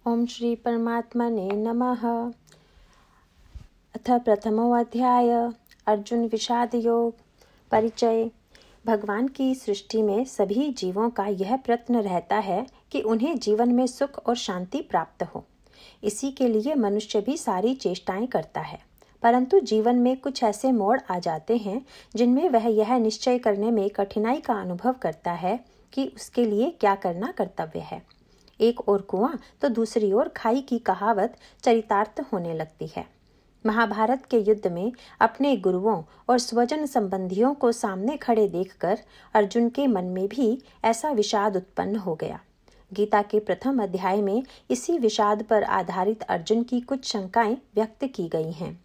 ओम श्री परमात्मने नमः। अथ प्रथमोऽध्याय अर्जुन विषाद योग। परिचय। भगवान की सृष्टि में सभी जीवों का यह प्रयत्न रहता है कि उन्हें जीवन में सुख और शांति प्राप्त हो। इसी के लिए मनुष्य भी सारी चेष्टाएं करता है, परंतु जीवन में कुछ ऐसे मोड़ आ जाते हैं जिनमें वह यह निश्चय करने में कठिनाई का अनुभव करता है कि उसके लिए क्या करना कर्तव्य है। एक ओर कुआं तो दूसरी ओर खाई की कहावत चरितार्थ होने लगती है। महाभारत के युद्ध में अपने गुरुओं और स्वजन संबंधियों को सामने खड़े देखकर अर्जुन के मन में भी ऐसा विषाद उत्पन्न हो गया। गीता के प्रथम अध्याय में इसी विषाद पर आधारित अर्जुन की कुछ शंकाएं व्यक्त की गई हैं।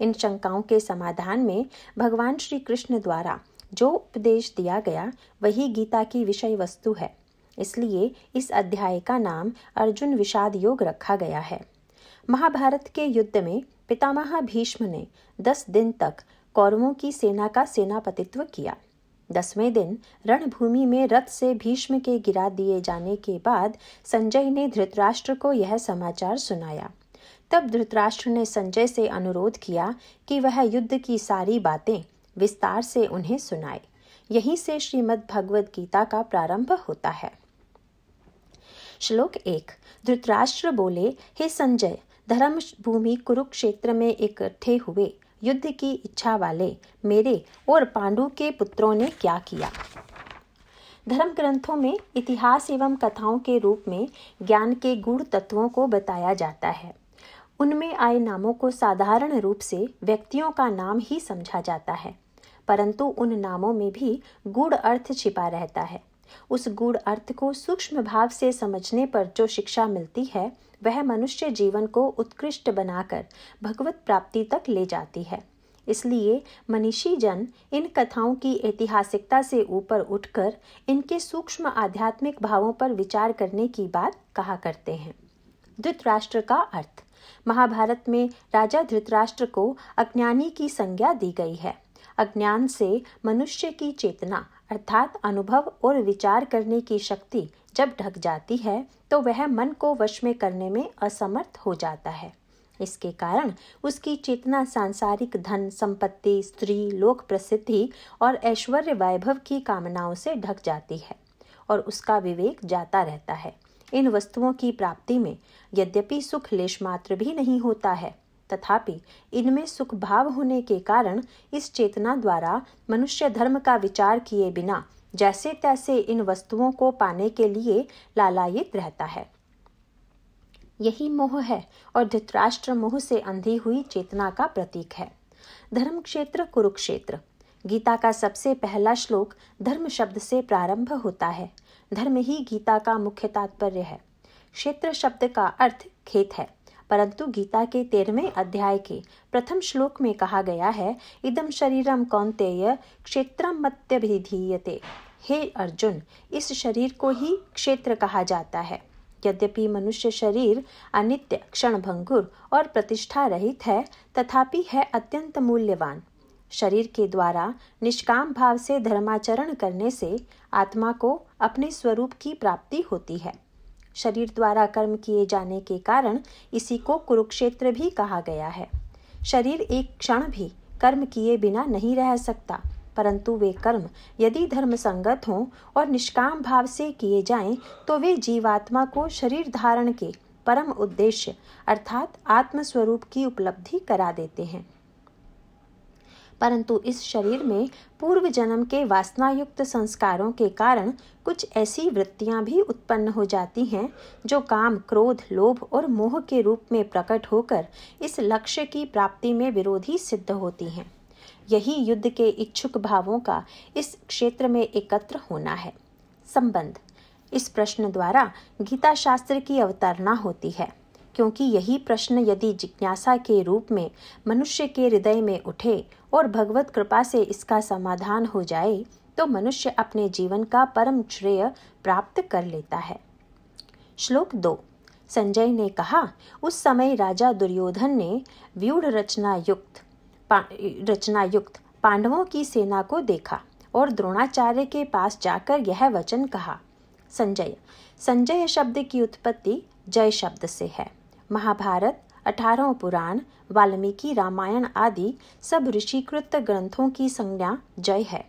इन शंकाओं के समाधान में भगवान श्री कृष्ण द्वारा जो उपदेश दिया गया वही गीता की विषय वस्तु है। इसलिए इस अध्याय का नाम अर्जुन विषाद योग रखा गया है। महाभारत के युद्ध में पितामह भीष्म ने 10 दिन तक कौरवों की सेना का सेनापतित्व किया। 10वें दिन रणभूमि में रथ से भीष्म के गिरा दिए जाने के बाद संजय ने धृतराष्ट्र को यह समाचार सुनाया। तब धृतराष्ट्र ने संजय से अनुरोध किया कि वह युद्ध की सारी बातें विस्तार से उन्हें सुनाए। यहीं से श्रीमद् भगवद गीता का प्रारंभ होता है। श्लोक 1। धृतराष्ट्र बोले, हे संजय, धर्म भूमि कुरुक्षेत्र में इकट्ठे हुए युद्ध की इच्छा वाले मेरे और पांडु के पुत्रों ने क्या किया। धर्म ग्रंथों में इतिहास एवं कथाओं के रूप में ज्ञान के गूढ़ तत्वों को बताया जाता है। उनमें आए नामों को साधारण रूप से व्यक्तियों का नाम ही समझा जाता है, परंतु उन नामों में भी गूढ़ अर्थ छिपा रहता है। उस गूढ़ अर्थ को सूक्ष्म भाव से समझने पर जो शिक्षा मिलती है वह मनुष्य जीवन को उत्कृष्ट बनाकर भगवत प्राप्ति तक ले जाती है। इसलिए मनीषी जन इन कथाओं की ऐतिहासिकता से ऊपर उठकर इनके सूक्ष्म आध्यात्मिक भावों पर विचार करने की बात कहा करते हैं। धृतराष्ट्र का अर्थ। महाभारत में राजा धृतराष्ट्र को अज्ञानी की संज्ञा दी गई है। अज्ञान से मनुष्य की चेतना अर्थात अनुभव और विचार करने की शक्ति जब ढक जाती है तो वह मन को वश में करने में असमर्थ हो जाता है। इसके कारण उसकी चेतना सांसारिक धन संपत्ति, स्त्री, लोक प्रसिद्धि और ऐश्वर्य वैभव की कामनाओं से ढक जाती है और उसका विवेक जाता रहता है। इन वस्तुओं की प्राप्ति में यद्यपि सुख लेश मात्र भी नहीं होता है, तथापि इनमें सुख भाव होने के कारण इस चेतना द्वारा मनुष्य धर्म का विचार किए बिना जैसे तैसे इन वस्तुओं को पाने के लिए लालायित रहता है। यही मोह है और धृतराष्ट्र मोह से अंधी हुई चेतना का प्रतीक है। धर्म क्षेत्र कुरुक्षेत्र। गीता का सबसे पहला श्लोक धर्म शब्द से प्रारंभ होता है। धर्म ही गीता का मुख्य तात्पर्य है। क्षेत्र शब्द का अर्थ खेत है, परंतु गीता के 13वें अध्याय के प्रथम श्लोक में कहा गया है, इदम शरीरम कौन्तेय क्षेत्रम मत्यभिधीयते। हे अर्जुन, इस शरीर को ही क्षेत्र कहा जाता है। यद्यपि मनुष्य शरीर अनित्य, क्षणभंगुर और प्रतिष्ठा रहित है, तथापि है अत्यंत मूल्यवान। शरीर के द्वारा निष्काम भाव से धर्माचरण करने से आत्मा को अपने स्वरूप की प्राप्ति होती है। शरीर द्वारा कर्म किए जाने के कारण इसी को कुरुक्षेत्र भी कहा गया है। शरीर एक क्षण भी कर्म किए बिना नहीं रह सकता, परंतु वे कर्म यदि धर्म संगत हों और निष्काम भाव से किए जाएं तो वे जीवात्मा को शरीर धारण के परम उद्देश्य अर्थात आत्म स्वरूप की उपलब्धि करा देते हैं। परंतु इस शरीर में पूर्व जन्म के वासनायुक्त संस्कारों के कारण कुछ ऐसी वृत्तियां भी उत्पन्न हो जाती हैं जो काम, क्रोध, लोभ और मोह के रूप में प्रकट होकर इस लक्ष्य की प्राप्ति में विरोधी सिद्ध होती हैं। यही युद्ध के इच्छुक भावों का इस क्षेत्र में एकत्र होना है। संबंध। इस प्रश्न द्वारा गीता शास्त्र की अवतारणा होती है, क्योंकि यही प्रश्न यदि जिज्ञासा के रूप में मनुष्य के हृदय में उठे और भगवत कृपा से इसका समाधान हो जाए तो मनुष्य अपने जीवन का परम श्रेय प्राप्त कर लेता है। श्लोक 2। संजय ने कहा, उस समय राजा दुर्योधन ने व्यूढ़ रचना युक्त पांडवों की सेना को देखा और द्रोणाचार्य के पास जाकर यह वचन कहा। संजय शब्द की उत्पत्ति जय शब्द से है। महाभारत, 18 पुराण, वाल्मीकि रामायण आदि सब ऋषिकृत ग्रंथों की संज्ञा जय है।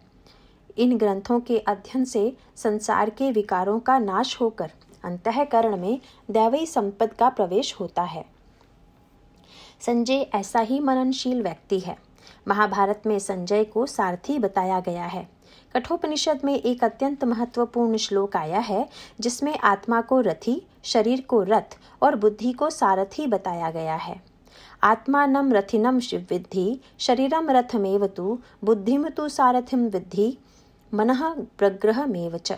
इन ग्रंथों के अध्ययन से संसार के विकारों का नाश होकर अंतःकरण में दैवी संपद का प्रवेश होता है। संजय ऐसा ही मननशील व्यक्ति है। महाभारत में संजय को सारथी बताया गया है। कठोपनिषद में एक अत्यंत महत्वपूर्ण श्लोक आया है जिसमें आत्मा को रथी, शरीर को रथ और बुद्धि को सारथी बताया गया है। आत्मानं रथिनं विद्धि, शरीरं रथमेव तु, बुद्धिं तु सारथिं विद्धि, मनः प्रग्रहमेव च।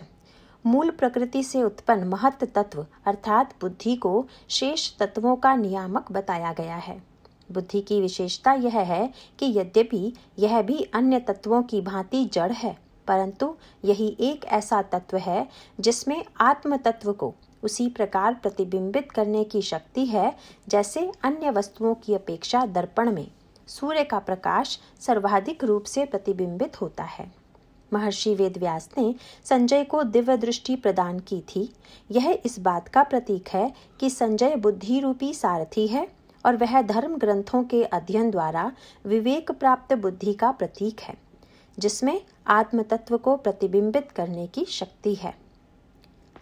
मूल प्रकृति से उत्पन्न महत् तत्व अर्थात बुद्धि को शेष तत्वों का नियामक बताया गया है। बुद्धि की विशेषता यह है कि यद्यपि यह भी अन्य तत्वों की भांति जड़ है, परंतु यही एक ऐसा तत्व है जिसमें आत्म तत्व को उसी प्रकार प्रतिबिंबित करने की शक्ति है जैसे अन्य वस्तुओं की अपेक्षा दर्पण में सूर्य का प्रकाश सर्वाधिक रूप से प्रतिबिंबित होता है। महर्षि वेदव्यास ने संजय को दिव्य दृष्टि प्रदान की थी। यह इस बात का प्रतीक है कि संजय बुद्धि रूपी सारथी है और वह धर्म ग्रंथों के अध्ययन द्वारा विवेक प्राप्त बुद्धि का प्रतीक है जिसमें आत्म तत्व को प्रतिबिंबित करने की शक्ति है।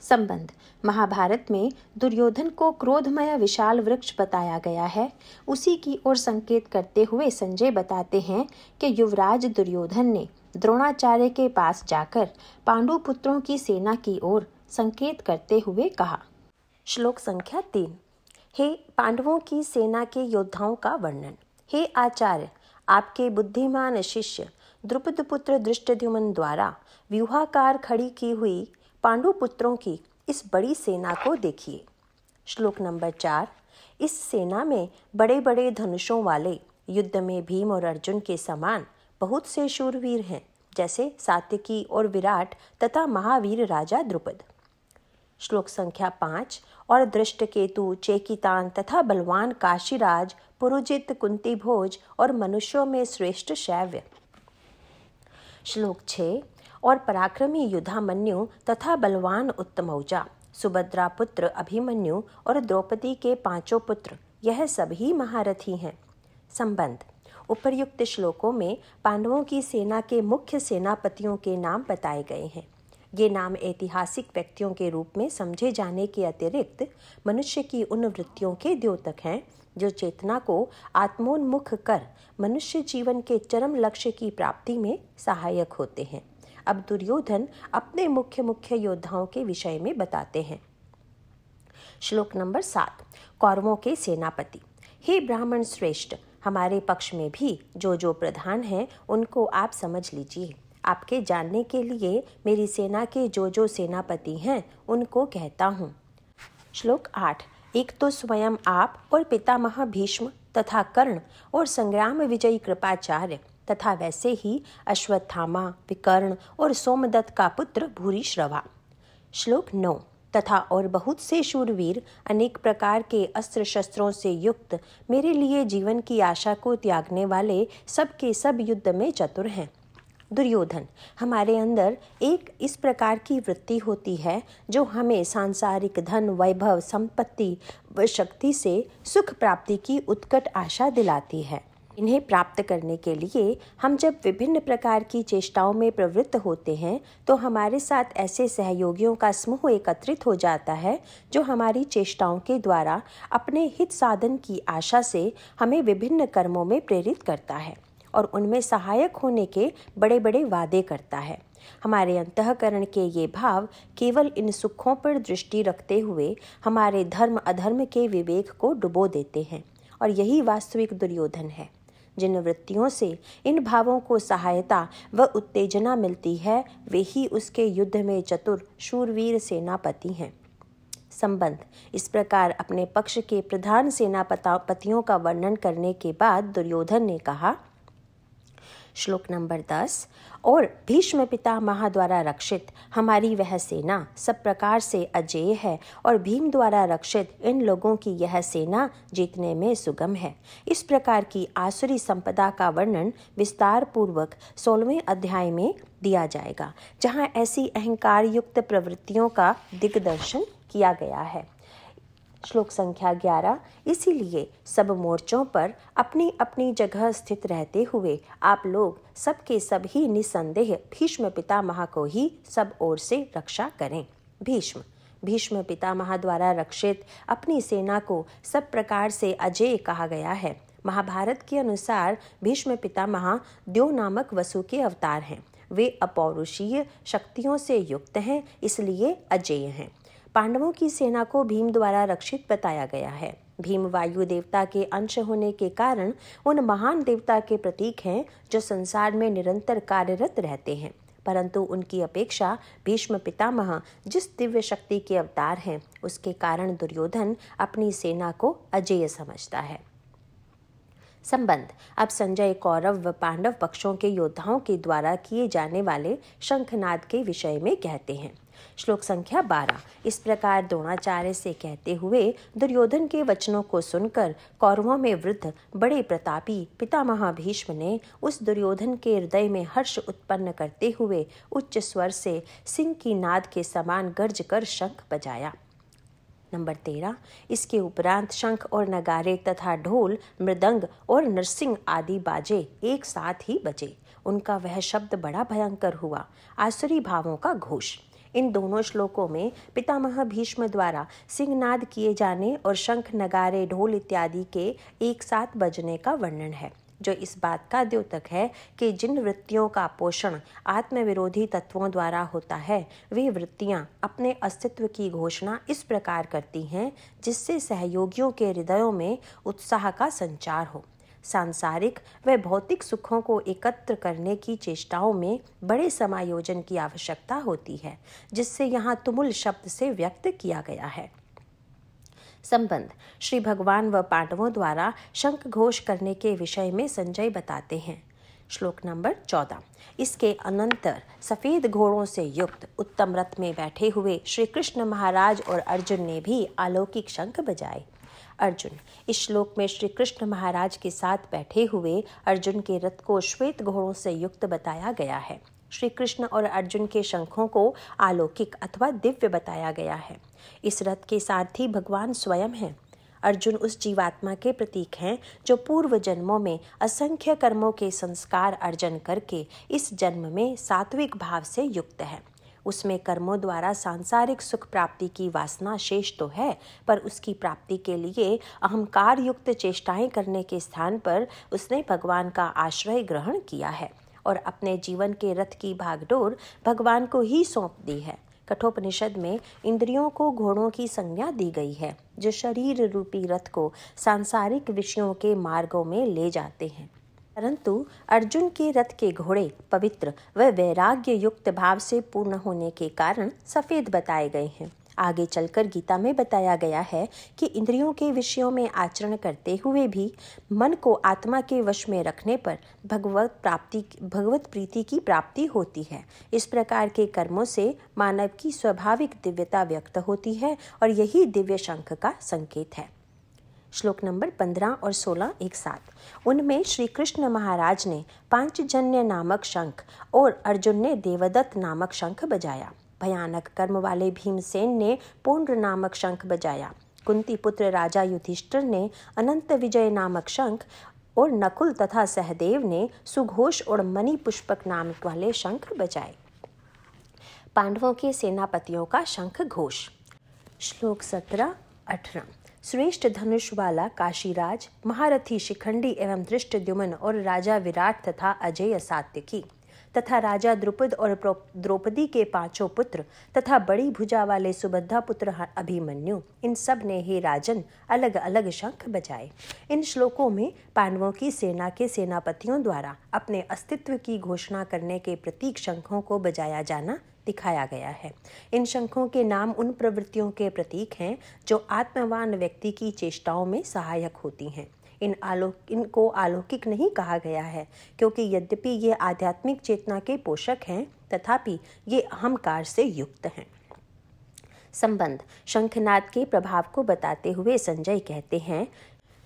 संबंध। महाभारत में दुर्योधन को क्रोधमय विशाल वृक्ष बताया गया है। उसी की ओर संकेत करते हुए संजय बताते हैं कि युवराज दुर्योधन ने द्रोणाचार्य के पास जाकर पांडु पुत्रों की सेना की ओर संकेत करते हुए कहा। श्लोक संख्या 3। हे पांडवों की सेना के योद्धाओं का वर्णन। हे आचार्य, आपके बुद्धिमान शिष्य द्रुपद पुत्र धृष्टद्युम्न द्वारा व्यूहाकार खड़ी की हुई पांडु पुत्रों की इस बड़ी सेना को देखिए। श्लोक नंबर 4। इस सेना में बड़े बड़े धनुषों वाले, युद्ध में भीम और अर्जुन के समान बहुत से शूरवीर हैं, जैसे सात्यकी और विराट तथा महावीर राजा द्रुपद। श्लोक संख्या 5। और दृष्टकेतु, चेकितान तथा बलवान काशीराज, पुरुजित, कुंती भोज और मनुष्यों में श्रेष्ठ शैव्य। श्लोक 6। और पराक्रमी युधामन्यु तथा बलवान उत्तमौजा, सुभद्रा पुत्र अभिमन्यु और द्रौपदी के 5 पुत्र, यह सभी महारथी हैं। संबंध। उपर्युक्त श्लोकों में पांडवों की सेना के मुख्य सेनापतियों के नाम बताए गए हैं। ये नाम ऐतिहासिक व्यक्तियों के रूप में समझे जाने के अतिरिक्त मनुष्य की उन वृत्तियों के द्योतक हैं जो चेतना को आत्मोन्मुख कर मनुष्य जीवन के चरम लक्ष्य की प्राप्ति में सहायक होते हैं। अब दुर्योधन अपने मुख्य योद्धाओं के विषय में बताते हैं। श्लोक नंबर 7। कौरवों के सेनापति। हे ब्राह्मण श्रेष्ठ, हमारे पक्ष में भी जो प्रधान हैं उनको आप समझ लीजिए। आपके जानने के लिए मेरी सेना के जो सेनापति हैं उनको कहता हूँ। श्लोक 8। एक तो स्वयं आप और पितामह भीष्म तथा कर्ण और संग्राम विजयी कृपाचार्य तथा वैसे ही अश्वत्थामा, विकर्ण और सोमदत्त का पुत्र भूरिश्रवा। श्लोक 9। तथा और बहुत से शूरवीर अनेक प्रकार के अस्त्र शस्त्रों से युक्त, मेरे लिए जीवन की आशा को त्यागने वाले सब के सब युद्ध में चतुर हैं। दुर्योधन, हमारे अंदर एक इस प्रकार की वृत्ति होती है जो हमें सांसारिक धन, वैभव, संपत्ति व शक्ति से सुख प्राप्ति की उत्कट आशा दिलाती है। इन्हें प्राप्त करने के लिए हम जब विभिन्न प्रकार की चेष्टाओं में प्रवृत्त होते हैं तो हमारे साथ ऐसे सहयोगियों का समूह एकत्रित हो जाता है जो हमारी चेष्टाओं के द्वारा अपने हित साधन की आशा से हमें विभिन्न कर्मों में प्रेरित करता है और उनमें सहायक होने के बड़े बड़े वादे करता है। हमारे अंतःकरण के ये भाव केवल इन सुखों पर दृष्टि रखते हुए हमारे धर्म अधर्म के विवेक को डुबो देते हैं और यही वास्तविक दुर्योधन है। जिन वृत्तियों से इन भावों को सहायता व उत्तेजना मिलती है वे ही उसके युद्ध में चतुर शूरवीर सेनापति हैं। संबंध। इस प्रकार अपने पक्ष के प्रधान सेनापतियों का वर्णन करने के बाद दुर्योधन ने कहा। श्लोक नंबर 10। और भीष्म पितामह द्वारा रक्षित हमारी वह सेना सब प्रकार से अजेय है और भीम द्वारा रक्षित इन लोगों की यह सेना जीतने में सुगम है। इस प्रकार की आसुरी संपदा का वर्णन विस्तार पूर्वक 16वें अध्याय में दिया जाएगा, जहां ऐसी अहंकार युक्त प्रवृत्तियों का दिग्दर्शन किया गया है। श्लोक संख्या 11। इसीलिए सब मोर्चों पर अपनी अपनी जगह स्थित रहते हुए आप लोग सबके सब ही निसंदेह भीष्म पितामह को ही सब ओर से रक्षा करें। भीष्म पितामह द्वारा रक्षित अपनी सेना को सब प्रकार से अजेय कहा गया है। महाभारत के अनुसार भीष्म पितामह द्यो नामक वसु के अवतार हैं। वे अपौरुषीय शक्तियों से युक्त हैं, इसलिए अजेय हैं। पांडवों की सेना को भीम द्वारा रक्षित बताया गया है। भीम वायु देवता के अंश होने के कारण उन महान देवता के प्रतीक हैं जो संसार में निरंतर कार्यरत रहते हैं, परंतु उनकी अपेक्षा भीष्म पितामह जिस दिव्य शक्ति के अवतार हैं, उसके कारण दुर्योधन अपनी सेना को अजेय समझता है। संबंध। अब संजय कौरव व पांडव पक्षों के योद्धाओं के द्वारा किए जाने वाले शंखनाद के विषय में कहते हैं। श्लोक संख्या 12। इस प्रकार द्रोणाचार्य से कहते हुए दुर्योधन के वचनों को सुनकर कौरवों में वृद्ध बड़े प्रतापी पितामह भीष्म ने उस दुर्योधन के हृदय में हर्ष उत्पन्न करते हुए उच्च स्वर से सिंह की नाद के समान गर्ज कर शंख बजाया। नंबर 13। इसके उपरांत शंख और नगारे तथा ढोल, मृदंग और नरसिंह आदि बाजे एक साथ ही बजे। उनका वह शब्द बड़ा भयंकर हुआ, आसुरी भावों का घोष। इन दोनों श्लोकों में पितामह भीष्म द्वारा सिंहनाद किए जाने और शंख, नगारे, ढोल इत्यादि के एक साथ बजने का वर्णन है, जो इस बात का द्योतक है कि जिन वृत्तियों का पोषण आत्मविरोधी तत्वों द्वारा होता है, वे वृत्तियां अपने अस्तित्व की घोषणा इस प्रकार करती हैं जिससे सहयोगियों के हृदयों में उत्साह का संचार हो। सांसारिक व भौतिक सुखों को एकत्र करने की चेष्टाओं में बड़े समायोजन की आवश्यकता होती है, जिससे यहाँ तुमुल शब्द से व्यक्त किया गया है। संबंध। श्री भगवान व पांडवों द्वारा शंख घोष करने के विषय में संजय बताते हैं। श्लोक नंबर 14। इसके अनंतर सफेद घोड़ों से युक्त उत्तम रथ में बैठे हुए श्री कृष्ण महाराज और अर्जुन ने भी अलौकिक शंख बजाए। अर्जुन। इस श्लोक में श्री कृष्ण महाराज के साथ बैठे हुए अर्जुन के रथ को श्वेत घोड़ों से युक्त बताया गया है। श्री कृष्ण और अर्जुन के शंखों को अलौकिक अथवा दिव्य बताया गया है। इस रथ के सारथी भगवान स्वयं हैं। अर्जुन उस जीवात्मा के प्रतीक हैं जो पूर्व जन्मों में असंख्य कर्मों के संस्कार अर्जन करके इस जन्म में सात्विक भाव से युक्त है। उसमें कर्मों द्वारा सांसारिक सुख प्राप्ति की वासना शेष तो है, पर उसकी प्राप्ति के लिए अहंकार युक्त चेष्टाएं करने के स्थान पर उसने भगवान का आश्रय ग्रहण किया है और अपने जीवन के रथ की भागडोर भगवान को ही सौंप दी है। कठोपनिषद में इंद्रियों को घोड़ों की संज्ञा दी गई है, जो शरीर रूपी रथ को सांसारिक विषयों के मार्गों में ले जाते हैं, परंतु अर्जुन के रथ के घोड़े पवित्र व वैराग्य युक्त भाव से पूर्ण होने के कारण सफेद बताए गए हैं। आगे चलकर गीता में बताया गया है कि इंद्रियों के विषयों में आचरण करते हुए भी मन को आत्मा के वश में रखने पर भगवत प्रीति की प्राप्ति होती है। इस प्रकार के कर्मों से मानव की स्वाभाविक दिव्यता व्यक्त होती है और यही दिव्य शंख का संकेत है। श्लोक नंबर 15 और 16 एक साथ। उनमें श्री कृष्ण महाराज ने पांचजन्य नामक शंख और अर्जुन ने देवदत्त नामक शंख बजाया। भयानक कर्म वाले भीमसेन ने पौंड्र नामक शंख बजाया। कुंती पुत्र राजा युधिष्ठिर ने अनंत विजय नामक शंख और नकुल तथा सहदेव ने सुघोष और मणि पुष्पक नाम वाले शंख बजाए। पांडवों के सेनापतियों का शंख घोष। श्लोक 17-18। श्रेष्ठ धनुष वाला काशीराज, महारथी शिखंडी एवं धृष्टद्युम्न और राजा विराट तथा अजेय सात्यकी तथा राजा द्रुपद और द्रौपदी के 5 पुत्र तथा बड़ी भुजा वाले सुभद्रा पुत्र अभिमन्यु, इन सब ने ही राजन अलग अलग शंख बजाए। इन श्लोकों में पांडवों की सेना के सेनापतियों द्वारा अपने अस्तित्व की घोषणा करने के प्रतीक शंखों को बजाया जाना दिखाया गया है। इन शंखों के नाम उन प्रवृत्तियों के प्रतीक हैं जो आत्मवान व्यक्ति की चेष्टाओं में सहायक होती हैं। इनको अलौकिक नहीं कहा गया है, क्योंकि यद्यपि ये आध्यात्मिक चेतना के पोषक हैं, तथापि ये अहंकार से युक्त हैं। संबंध। शंखनाद के प्रभाव को बताते हुए संजय कहते हैं।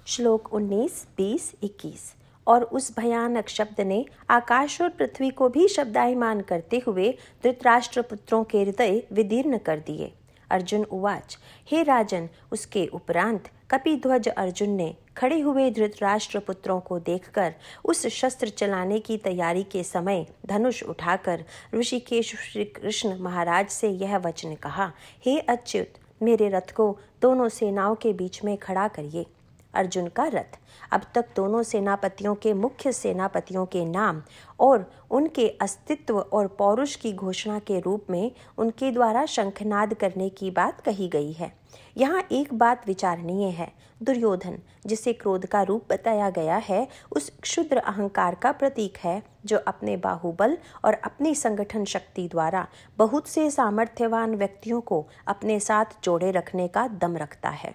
श्लोक 19, 20, 21। और उस भयानक शब्द ने आकाश और पृथ्वी को भी शब्दायमान करते हुए धृतराष्ट्र पुत्रों के हृदय विदीर्ण कर दिए। अर्जुन उवाच। हे राजन, उसके उपरांत कपिध्वज अर्जुन ने खड़े हुए धृतराष्ट्र पुत्रों को देखकर उस शस्त्र चलाने की तैयारी के समय धनुष उठाकर ऋषिकेश श्री कृष्ण महाराज से यह वचन कहा। हे अच्युत, मेरे रथ को दोनों सेनाओं के बीच में खड़ा करिए। अर्जुन का रथ। अब तक दोनों सेनापतियों के मुख्य सेनापतियों के नाम और उनके अस्तित्व और पौरुष की घोषणा के रूप में उनके द्वारा शंखनाद करने की बात कही गई है। यहाँ एक बात विचारणीय है। दुर्योधन, जिसे क्रोध का रूप बताया गया है, उस क्षुद्र अहंकार का प्रतीक है जो अपने बाहुबल और अपनी संगठन शक्ति द्वारा बहुत से सामर्थ्यवान व्यक्तियों को अपने साथ जोड़े रखने का दम रखता है।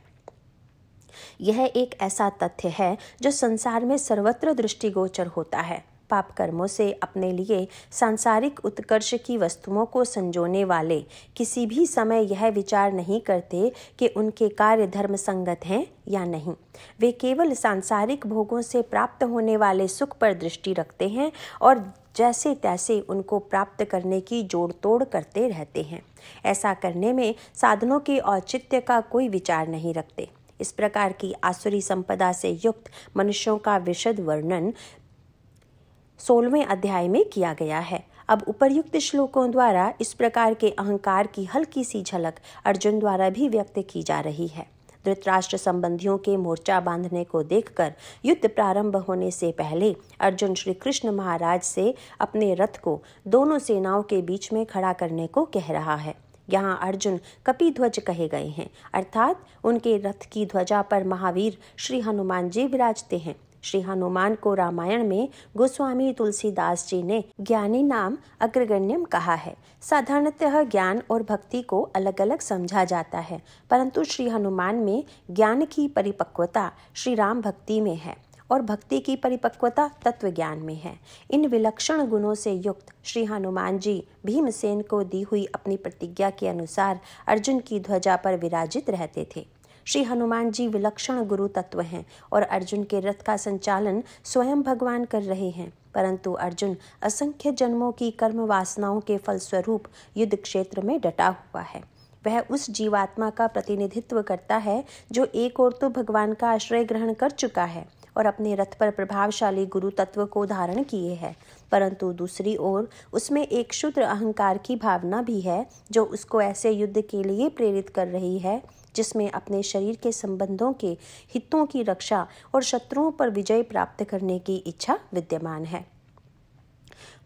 यह एक ऐसा तथ्य है जो संसार में सर्वत्र दृष्टिगोचर होता है। पाप कर्मों से अपने लिए सांसारिक उत्कर्ष की वस्तुओं को संजोने वाले किसी भी समय यह विचार नहीं करते कि उनके कार्य धर्म संगत हैं या नहीं। वे केवल सांसारिक भोगों से प्राप्त होने वाले सुख पर दृष्टि रखते हैं और जैसे तैसे उनको प्राप्त करने की जोड़ तोड़ करते रहते हैं। ऐसा करने में साधनों के औचित्य का कोई विचार नहीं रखते। इस प्रकार की आसुरी संपदा से युक्त मनुष्यों का विशद वर्णन 16वें अध्याय में किया गया है। अब उपर्युक्त श्लोकों द्वारा इस प्रकार के अहंकार की हल्की सी झलक अर्जुन द्वारा भी व्यक्त की जा रही है। धृतराष्ट्र संबंधियों के मोर्चा बांधने को देखकर युद्ध प्रारंभ होने से पहले अर्जुन श्री कृष्ण महाराज से अपने रथ को दोनों सेनाओं के बीच में खड़ा करने को कह रहा है। यहाँ अर्जुन कपिध्वज कहे गए हैं, अर्थात उनके रथ की ध्वजा पर महावीर श्री हनुमान जी विराजते हैं। श्री हनुमान को रामायण में गोस्वामी तुलसीदास जी ने ज्ञानी नाम अग्रगण्यम कहा है। साधारणतः ज्ञान और भक्ति को अलग अलग समझा जाता है, परंतु श्री हनुमान में ज्ञान की परिपक्वता श्री राम भक्ति में है और भक्ति की परिपक्वता तत्व ज्ञान में है। इन विलक्षण गुणों से युक्त श्री हनुमान जी भीमसेन को दी हुई अपनी प्रतिज्ञा के अनुसार अर्जुन की ध्वजा पर विराजित रहते थे। श्री हनुमान जी विलक्षण गुरु तत्व हैं और अर्जुन के रथ का संचालन स्वयं भगवान कर रहे हैं, परंतु अर्जुन असंख्य जन्मों की कर्म वासनाओं के फलस्वरूप युद्ध क्षेत्र में डटा हुआ है। वह उस जीवात्मा का प्रतिनिधित्व करता है जो एक ओर तो भगवान का आश्रय ग्रहण कर चुका है और अपने रथ पर प्रभावशाली गुरु तत्व को धारण किए है, परंतु दूसरी ओर उसमें एक क्षुद्र अहंकार की भावना भी है जो उसको ऐसे युद्ध के लिए प्रेरित कर रही है जिसमें अपने शरीर के संबंधों के हितों की रक्षा और शत्रुओं पर विजय प्राप्त करने की इच्छा विद्यमान है।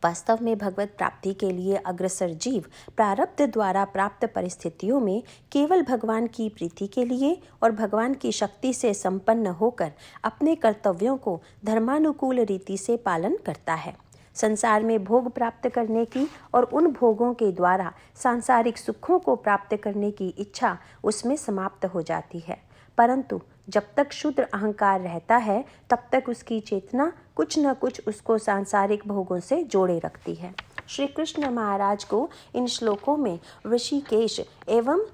वास्तव में भगवत प्राप्ति के लिए अग्रसर जीव प्रारब्ध द्वारा प्राप्त परिस्थितियों में केवल भगवान की प्रीति के लिए और भगवान की शक्ति से संपन्न होकर अपने कर्तव्यों को धर्मानुकूल रीति से पालन करता है। संसार में भोग प्राप्त करने की और उन भोगों के द्वारा सांसारिक सुखों को प्राप्त करने की इच्छा उसमें समाप्त हो जाती है, परंतु जब तक शुद्र अहंकार रहता है तब तक उसकी चेतना कुछ न कुछ उसको सांसारिक भोगों से जोड़े रखती है। श्री कृष्ण महाराज को इन श्लोकों में ऋषिकेश एवं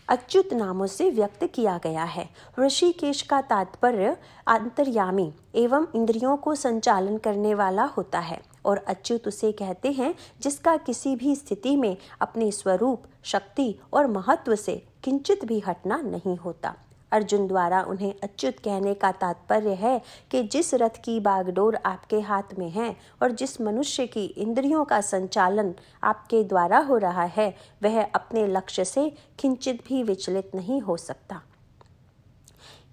अच्युत नामों से व्यक्त किया गया है। ऋषिकेश का तात्पर्य अंतर्यामी एवं इंद्रियों को संचालन करने वाला होता है और अच्युत उसे कहते हैं जिसका किसी भी स्थिति में अपने स्वरूप, शक्ति और महत्व से किंचित भी हटना नहीं होता। अर्जुन द्वारा उन्हें अच्युत कहने का तात्पर्य है कि जिस रथ की बागडोर आपके हाथ में है और जिस मनुष्य की इंद्रियों का संचालन आपके द्वारा हो रहा है, वह अपने लक्ष्य से किंचित भी विचलित नहीं हो सकता।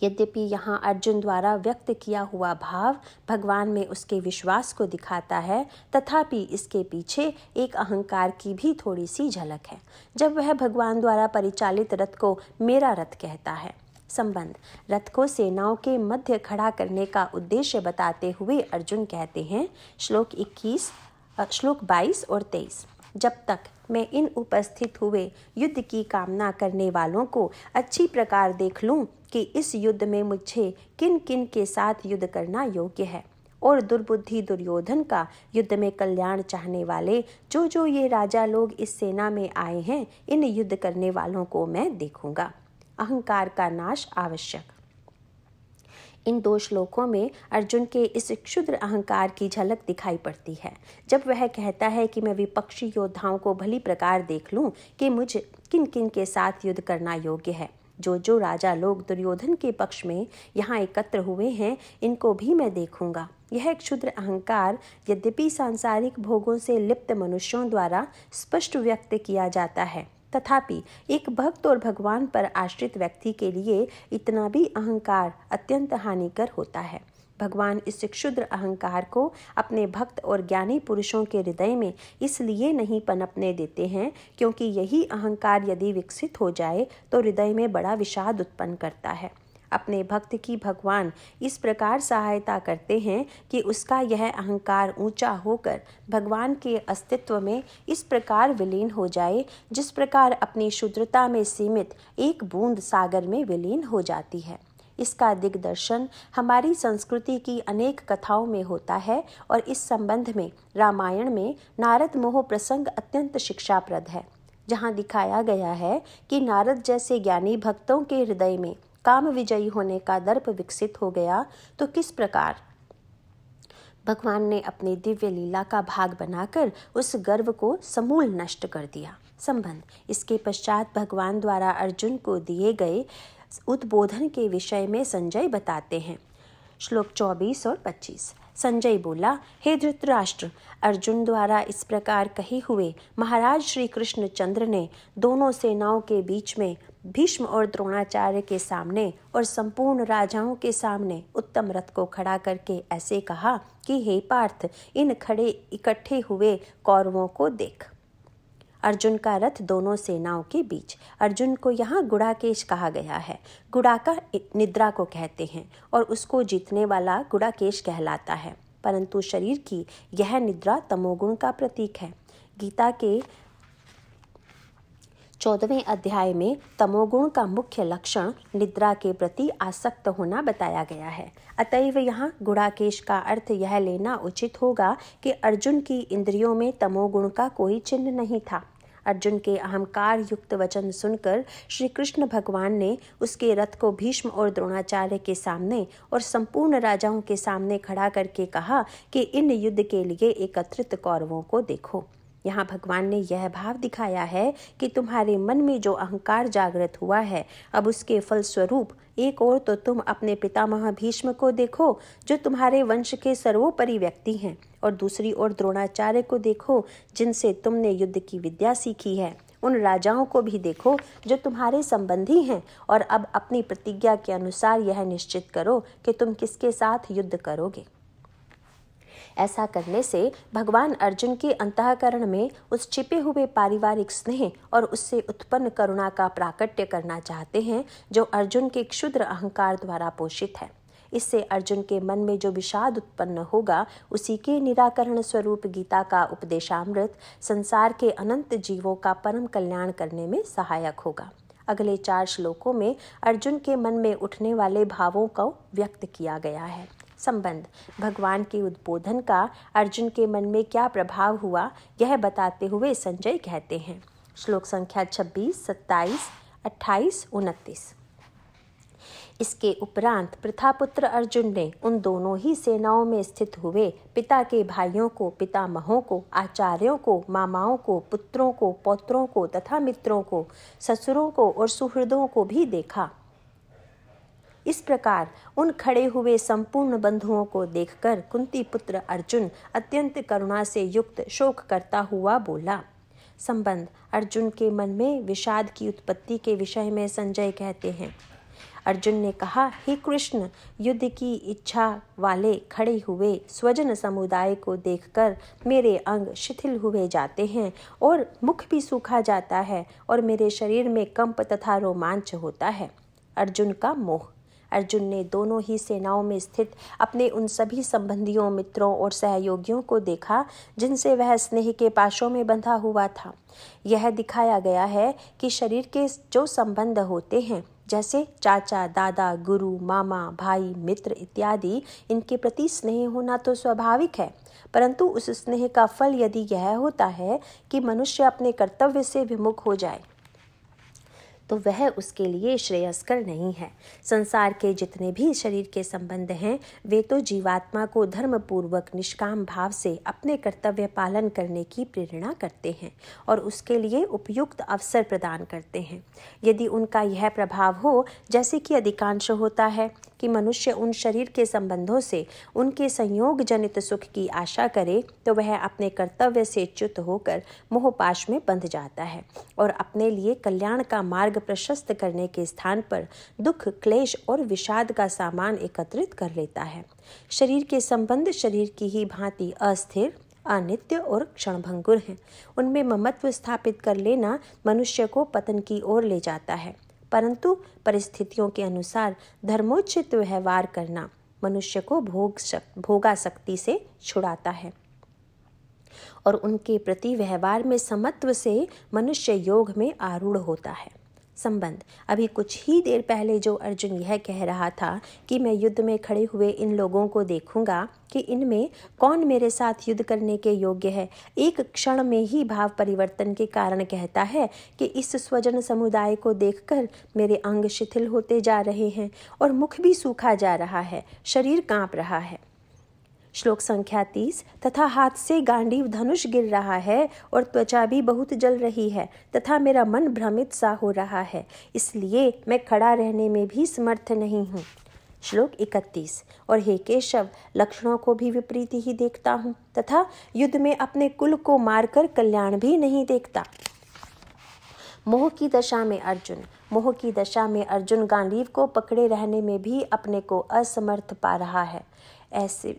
यद्यपि यहाँ अर्जुन द्वारा व्यक्त किया हुआ भाव भगवान में उसके विश्वास को दिखाता है, तथापि इसके पीछे एक अहंकार की भी थोड़ी सी झलक है। जब वह भगवान द्वारा परिचालित रथ को मेरा रथ कहता है। संबंध रथ को सेनाओं के मध्य खड़ा करने का उद्देश्य बताते हुए अर्जुन कहते हैं, श्लोक 22 और 23, जब तक मैं इन उपस्थित हुए युद्ध की कामना करने वालों को अच्छी प्रकार देख लूं कि इस युद्ध में मुझे किन किन के साथ युद्ध करना योग्य है और दुर्बुद्धि दुर्योधन का युद्ध में कल्याण चाहने वाले जो ये राजा लोग इस सेना में आए हैं, इन युद्ध करने वालों को मैं देखूंगा। अहंकार का नाश आवश्यक। इन 2 श्लोकों में अर्जुन के इस क्षुद्र अहंकार की झलक दिखाई पड़ती है। जब वह कहता है कि मैं विपक्षी योद्धाओं को भली प्रकार देख लूं कि मुझ किन किन के साथ युद्ध करना योग्य है। जो राजा लोग दुर्योधन के पक्ष में यहाँ एकत्र हुए हैं, इनको भी मैं देखूंगा। यह क्षुद्र अहंकार यद्यपि सांसारिक भोगों से लिप्त मनुष्यों द्वारा स्पष्ट व्यक्त किया जाता है, तथापि एक भक्त और भगवान पर आश्रित व्यक्ति के लिए इतना भी अहंकार अत्यंत हानिकर होता है। भगवान इस क्षुद्र अहंकार को अपने भक्त और ज्ञानी पुरुषों के हृदय में इसलिए नहीं पनपने देते हैं क्योंकि यही अहंकार यदि विकसित हो जाए तो हृदय में बड़ा विषाद उत्पन्न करता है। अपने भक्त की भगवान इस प्रकार सहायता करते हैं कि उसका यह अहंकार ऊंचा होकर भगवान के अस्तित्व में इस प्रकार विलीन हो जाए जिस प्रकार अपनी क्षुद्रता में सीमित एक बूंद सागर में विलीन हो जाती है। इसका दिग्दर्शन हमारी संस्कृति की अनेक कथाओं में होता है और इस संबंध में रामायण में नारद मोह प्रसंग अत्यंत शिक्षाप्रद है, जहाँ दिखाया गया है कि नारद जैसे ज्ञानी भक्तों के हृदय में काम विजयी होने का दर्प विकसित हो गया तो किस प्रकार भगवान ने अपनी दिव्य लीला का भाग बनाकर उस गर्व को समूल नष्ट कर दिया। संबंध इसके पश्चात भगवान द्वारा अर्जुन को दिए गए उद्बोधन के विषय में संजय बताते हैं। श्लोक 24 और 25। संजय बोला, हे धृतराष्ट्र, अर्जुन द्वारा इस प्रकार कहे हुए महाराज श्री कृष्णचंद्र ने दोनों सेनाओं के बीच में भीष्म और द्रोणाचार्य के सामने और संपूर्ण राजाओं के सामने उत्तम रथ को खड़ा करके ऐसे कहा कि हे पार्थ, इन खड़े इकट्ठे हुए कौरवों को देख। अर्जुन का रथ दोनों सेनाओं के बीच। अर्जुन को यहाँ गुड़ाकेश कहा गया है। गुड़ाका निद्रा को कहते हैं और उसको जीतने वाला गुड़ाकेश कहलाता है, परंतु शरीर की यह निद्रा तमोगुण का प्रतीक है। गीता के 14वें अध्याय में तमोगुण का मुख्य लक्षण निद्रा के प्रति आसक्त होना बताया गया है। अतएव यहाँ गुड़ाकेश का अर्थ यह लेना उचित होगा कि अर्जुन की इंद्रियों में तमोगुण का कोई चिन्ह नहीं था। अर्जुन के अहंकार युक्त वचन सुनकर श्री कृष्ण भगवान ने उसके रथ को भीष्म और द्रोणाचार्य के सामने और संपूर्ण राजाओं के सामने खड़ा करके कहा कि इन युद्ध के लिए एकत्रित कौरवों को देखो। यहाँ भगवान ने यह भाव दिखाया है कि तुम्हारे मन में जो अहंकार जागृत हुआ है, अब उसके फलस्वरूप एक ओर तो तुम अपने पितामह भीष्म को देखो जो तुम्हारे वंश के सर्वोपरि व्यक्ति हैं, और दूसरी ओर द्रोणाचार्य को देखो जिनसे तुमने युद्ध की विद्या सीखी है। उन राजाओं को भी देखो जो तुम्हारे संबंधी हैं, और अब अपनी प्रतिज्ञा के अनुसार यह निश्चित करो कि तुम किसके साथ युद्ध करोगे। ऐसा करने से भगवान अर्जुन के अंतःकरण में उस छिपे हुए पारिवारिक स्नेह और उससे उत्पन्न करुणा का प्राकट्य करना चाहते हैं जो अर्जुन के क्षुद्र अहंकार द्वारा पोषित है। इससे अर्जुन के मन में जो विषाद उत्पन्न होगा, उसी के निराकरण स्वरूप गीता का उपदेशामृत संसार के अनंत जीवों का परम कल्याण करने में सहायक होगा। अगले 4 श्लोकों में अर्जुन के मन में उठने वाले भावों को व्यक्त किया गया है। संबंध भगवान के उद्बोधन का अर्जुन के मन में क्या प्रभाव हुआ, यह बताते हुए संजय कहते हैं। श्लोक संख्या 26, 27, 28, 29। इसके उपरांत प्रथापुत्र अर्जुन ने उन दोनों ही सेनाओं में स्थित हुए पिता के भाइयों को, पितामहों को, आचार्यों को, मामाओं को, पुत्रों को, पौत्रों को तथा मित्रों को, ससुरों को और सुहृदों को भी देखा। इस प्रकार उन खड़े हुए संपूर्ण बंधुओं को देखकर कुंती पुत्र अर्जुन अत्यंत करुणा से युक्त शोक करता हुआ बोला। संबंध अर्जुन के मन में विषाद की उत्पत्ति के विषय में संजय कहते हैं। अर्जुन ने कहा, हे कृष्ण, युद्ध की इच्छा वाले खड़े हुए स्वजन समुदाय को देखकर मेरे अंग शिथिल हुए जाते हैं और मुख भी सूखा जाता है और मेरे शरीर में कंप तथा रोमांच होता है। अर्जुन का मोह। अर्जुन ने दोनों ही सेनाओं में स्थित अपने उन सभी संबंधियों, मित्रों और सहयोगियों को देखा जिनसे वह स्नेह के पाशों में बंधा हुआ था। यह दिखाया गया है कि शरीर के जो संबंध होते हैं, जैसे चाचा, दादा, गुरु, मामा, भाई, मित्र इत्यादि, इनके प्रति स्नेह होना तो स्वाभाविक है, परंतु उस स्नेह का फल यदि यह होता है कि मनुष्य अपने कर्तव्य से विमुख हो जाए, तो वह उसके लिए श्रेयस्कर नहीं है। संसार के जितने भी शरीर के संबंध हैं वे तो जीवात्मा को धर्मपूर्वक निष्काम भाव से अपने कर्तव्य पालन करने की प्रेरणा करते हैं और उसके लिए उपयुक्त अवसर प्रदान करते हैं। यदि उनका यह प्रभाव हो, जैसे कि अधिकांश होता है, कि मनुष्य उन शरीर के संबंधों से उनके संयोग जनित सुख की आशा करे, तो वह अपने कर्तव्य से च्युत होकर मोहपाश में बंध जाता है और अपने लिए कल्याण का मार्ग प्रशस्त करने के स्थान पर दुख, क्लेश और विषाद का सामान एकत्रित कर लेता है। शरीर के संबंध शरीर की ही भांति अस्थिर, अनित्य और क्षणभंगुर हैं। उनमें ममत्व स्थापित कर लेना मनुष्य को पतन की ओर ले जाता है, परंतु परिस्थितियों के अनुसार धर्मोचित व्यवहार करना मनुष्य को भोगासक्ति से छुड़ाता है और उनके प्रति व्यवहार में समत्व से मनुष्य योग में आरूढ़ होता है। संबंध। अभी कुछ ही देर पहले जो अर्जुन यह कह रहा था कि मैं युद्ध में खड़े हुए इन लोगों को देखूंगा कि इनमें कौन मेरे साथ युद्ध करने के योग्य है, एक क्षण में ही भाव परिवर्तन के कारण कहता है कि इस स्वजन समुदाय को देखकर मेरे अंग शिथिल होते जा रहे हैं और मुख भी सूखा जा रहा है, शरीर कांप रहा है। श्लोक संख्या 30। तथा हाथ से गांडीव धनुष गिर रहा है और त्वचा भी बहुत जल रही है तथा मेरा मन भ्रमित सा हो रहा है, इसलिए मैं खड़ा रहने में भी समर्थ नहीं हूँ। श्लोक 31। और हे केशव, लक्षणों को भी विपरीत ही देखता हूँ तथा युद्ध में अपने कुल को मारकर कल्याण भी नहीं देखता। मोह की दशा में अर्जुन गांडीव को पकड़े रहने में भी अपने को असमर्थ पा रहा है, ऐसे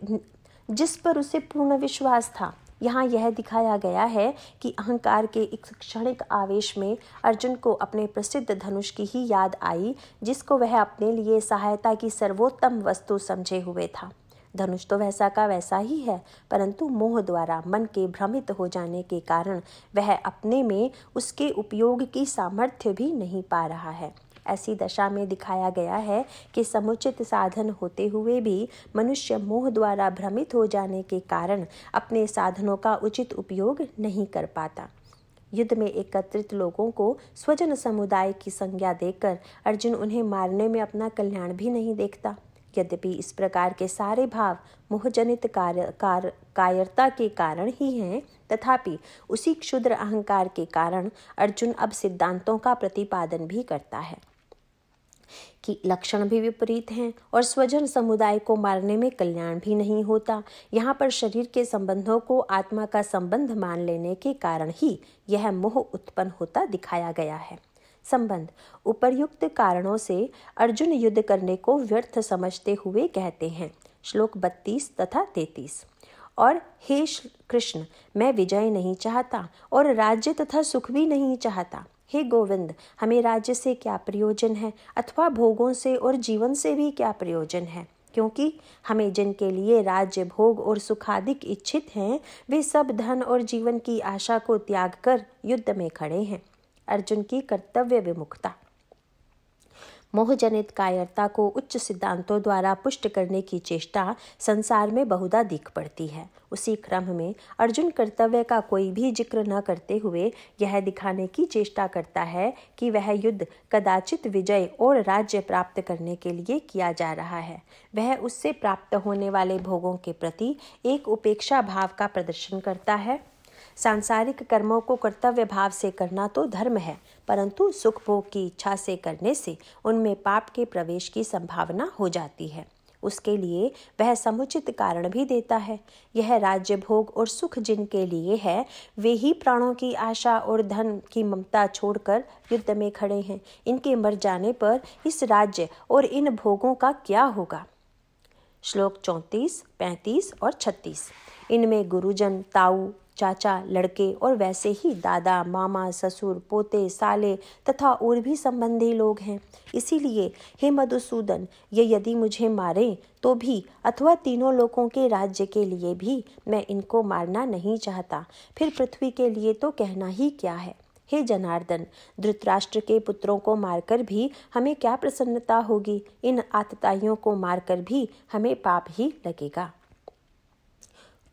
जिस पर उसे पूर्ण विश्वास था। यहाँ यह दिखाया गया है कि अहंकार के एक क्षणिक आवेश में अर्जुन को अपने प्रसिद्ध धनुष की ही याद आई, जिसको वह अपने लिए सहायता की सर्वोत्तम वस्तु समझे हुए था। धनुष तो वैसा का वैसा ही है, परंतु मोह द्वारा मन के भ्रमित हो जाने के कारण वह अपने में उसके उपयोग की सामर्थ्य भी नहीं पा रहा है। ऐसी दशा में दिखाया गया है कि समुचित साधन होते हुए भी मनुष्य मोह द्वारा भ्रमित हो जाने के कारण अपने साधनों का उचित उपयोग नहीं कर पाता। युद्ध में एकत्रित लोगों को स्वजन समुदाय की संज्ञा देकर अर्जुन उन्हें मारने में अपना कल्याण भी नहीं देखता। यद्यपि इस प्रकार के सारे भाव मोहजनित कायरता के कारण ही हैं, तथापि उसी क्षुद्र अहंकार के कारण अर्जुन अब सिद्धांतों का प्रतिपादन भी करता है कि लक्षण भी विपरीत हैं और स्वजन समुदाय को मारने में कल्याण भी नहीं होता। यहाँ पर शरीर के संबंधों को आत्मा का संबंध मान लेने के कारण ही यह मोह उत्पन्न होता दिखाया गया है। संबंध। उपर्युक्त कारणों से अर्जुन युद्ध करने को व्यर्थ समझते हुए कहते हैं। श्लोक 32 तथा 33। और हे कृष्ण, मैं विजय नहीं चाहता और राज्य तथा सुख भी नहीं चाहता। हे गोविंद, हमें राज्य से क्या प्रयोजन है अथवा भोगों से और जीवन से भी क्या प्रयोजन है, क्योंकि हमें जिनके लिए राज्य, भोग और सुखाधिक इच्छित हैं वे सब धन और जीवन की आशा को त्याग कर युद्ध में खड़े हैं। अर्जुन की कर्तव्य विमुखता। मोहजनित कायरता को उच्च सिद्धांतों द्वारा पुष्ट करने की चेष्टा संसार में बहुधा दिख पड़ती है। उसी क्रम में अर्जुन कर्तव्य का कोई भी जिक्र न करते हुए यह दिखाने की चेष्टा करता है कि वह युद्ध कदाचित विजय और राज्य प्राप्त करने के लिए किया जा रहा है। वह उससे प्राप्त होने वाले भोगों के प्रति एक उपेक्षा भाव का प्रदर्शन करता है। सांसारिक कर्मों को कर्तव्य भाव से करना तो धर्म है, परंतु सुख भोग की इच्छा से करने से उनमें पाप के प्रवेश की संभावना हो जाती है। उसके लिए वह समुचित कारण भी देता है। यह राज्य, भोग और सुख जिनके लिए है वे ही प्राणों की आशा और धन की ममता छोड़कर युद्ध में खड़े हैं। इनके मर जाने पर इस राज्य और इन भोगों का क्या होगा। श्लोक 34, 35 और 36। इनमें गुरुजन, ताऊ, चाचा, लड़के और वैसे ही दादा, मामा, ससुर, पोते, साले तथा और भी संबंधी लोग हैं। इसीलिए हे मधुसूदन, ये यदि मुझे मारे तो भी अथवा तीनों लोगों के राज्य के लिए भी मैं इनको मारना नहीं चाहता। फिर पृथ्वी के लिए तो कहना ही क्या है। हे जनार्दन, धृतराष्ट्र के पुत्रों को मारकर भी हमें क्या प्रसन्नता होगी। इन आतताइयों को मारकर भी हमें पाप ही लगेगा।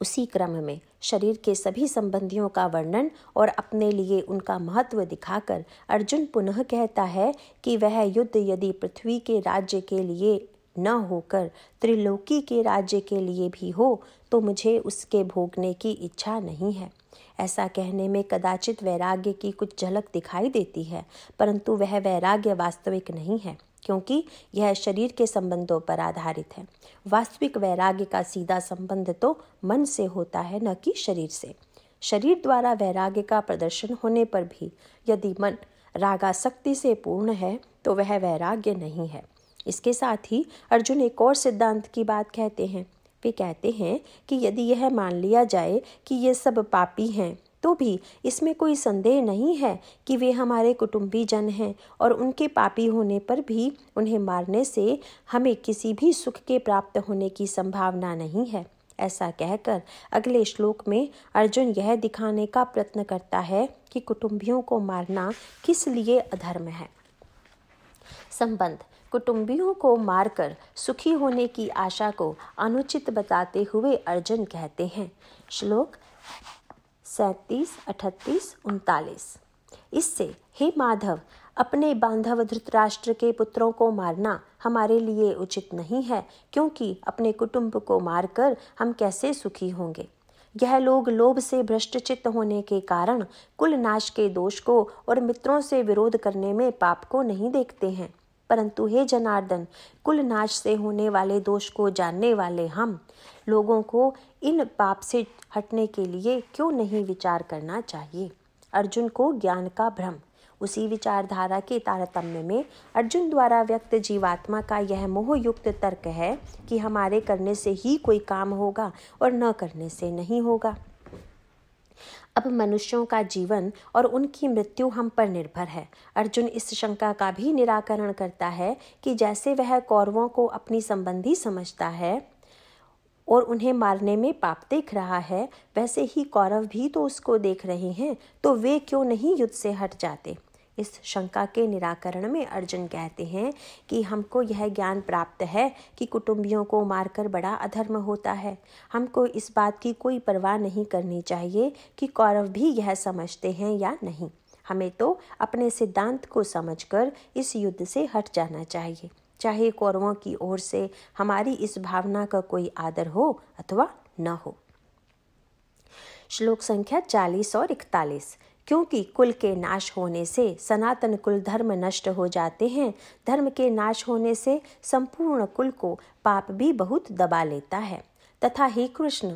उसी क्रम में शरीर के सभी संबंधियों का वर्णन और अपने लिए उनका महत्व दिखाकर अर्जुन पुनः कहता है कि वह युद्ध यदि पृथ्वी के राज्य के लिए न होकर त्रिलोकी के राज्य के लिए भी हो तो मुझे उसके भोगने की इच्छा नहीं है। ऐसा कहने में कदाचित वैराग्य की कुछ झलक दिखाई देती है, परंतु वह वैराग्य वास्तविक नहीं है, क्योंकि यह शरीर के संबंधों पर आधारित है। वास्तविक वैराग्य का सीधा संबंध तो मन से होता है, न कि शरीर से। शरीर द्वारा वैराग्य का प्रदर्शन होने पर भी यदि मन रागासक्ति से पूर्ण है तो वह वैराग्य नहीं है। इसके साथ ही अर्जुन एक और सिद्धांत की बात कहते हैं। वे कहते हैं कि यदि यह मान लिया जाए कि ये सब पापी हैं तो भी इसमें कोई संदेह नहीं है कि वे हमारे कुटुंबी जन हैं और उनके पापी होने पर भी उन्हें मारने से हमें किसी भी सुख के प्राप्त होने की संभावना नहीं है। ऐसा कहकर अगले श्लोक में अर्जुन यह दिखाने का प्रयत्न करता है कि कुटुंबियों को मारना किस लिए अधर्म है। संबंध कुटुंबियों को मारकर सुखी होने की आशा को अनुचित बताते हुए अर्जुन कहते हैं। श्लोक 37, 38, 39। इससे हे माधव, अपने बांधव धृतराष्ट्र के पुत्रों को मारना हमारे लिए उचित नहीं है, क्योंकि अपने कुटुंब को मारकर हम कैसे सुखी होंगे। यह लोग लोभ से भ्रष्टचित्त होने के कारण कुल नाश के दोष को और मित्रों से विरोध करने में पाप को नहीं देखते हैं, परंतु हे जनार्दन, कुल नाश से होने वाले दोष को जानने वाले हम लोगों को इन पाप से हटने के लिए क्यों नहीं विचार करना चाहिए। अर्जुन को ज्ञान का भ्रम। उसी विचारधारा के तारतम्य में अर्जुन द्वारा व्यक्त जीवात्मा का यह मोहयुक्त तर्क है कि हमारे करने से ही कोई काम होगा और न करने से नहीं होगा। अब मनुष्यों का जीवन और उनकी मृत्यु हम पर निर्भर है। अर्जुन इस शंका का भी निराकरण करता है कि जैसे वह कौरवों को अपनी संबंधी समझता है और उन्हें मारने में पाप देख रहा है, वैसे ही कौरव भी तो उसको देख रहे हैं, तो वे क्यों नहीं युद्ध से हट जाते। इस शंका के निराकरण में अर्जुन कहते हैं कि हमको यह ज्ञान प्राप्त है कि कुटुंबियों को मारकर बड़ा अधर्म होता है। हमको इस बात की कोई परवाह नहीं करनी चाहिए कि कौरव भी यह समझते हैं या नहीं। हमें तो अपने सिद्धांत को समझकर इस युद्ध से हट जाना चाहिए, चाहे कौरवों की ओर से हमारी इस भावना का कोई आदर हो अथवा न हो। श्लोक संख्या 40 और 41। क्योंकि कुल के नाश होने से सनातन कुल धर्म नष्ट हो जाते हैं, धर्म के नाश होने से संपूर्ण कुल को पाप भी बहुत दबा लेता है। तथा हे कृष्ण,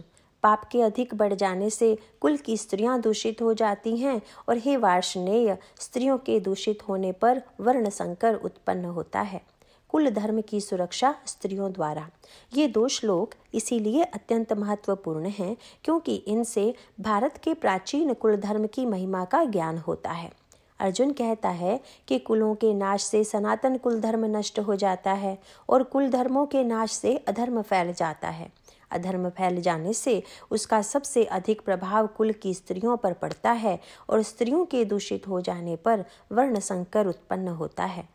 पाप के अधिक बढ़ जाने से कुल की स्त्रियां दूषित हो जाती हैं, और हे वार्ष्णेय, स्त्रियों के दूषित होने पर वर्ण संकर उत्पन्न होता है। कुल धर्म की सुरक्षा स्त्रियों द्वारा। ये दो श्लोक इसीलिए अत्यंत महत्वपूर्ण हैं क्योंकि इनसे भारत के प्राचीन कुल धर्म की महिमा का ज्ञान होता है। अर्जुन कहता है कि कुलों के नाश से सनातन कुल धर्म नष्ट हो जाता है और कुल धर्मों के नाश से अधर्म फैल जाता है। अधर्म फैल जाने से उसका सबसे अधिक प्रभाव कुल की स्त्रियों पर पड़ता है और स्त्रियों के दूषित हो जाने पर वर्ण संकर उत्पन्न होता है।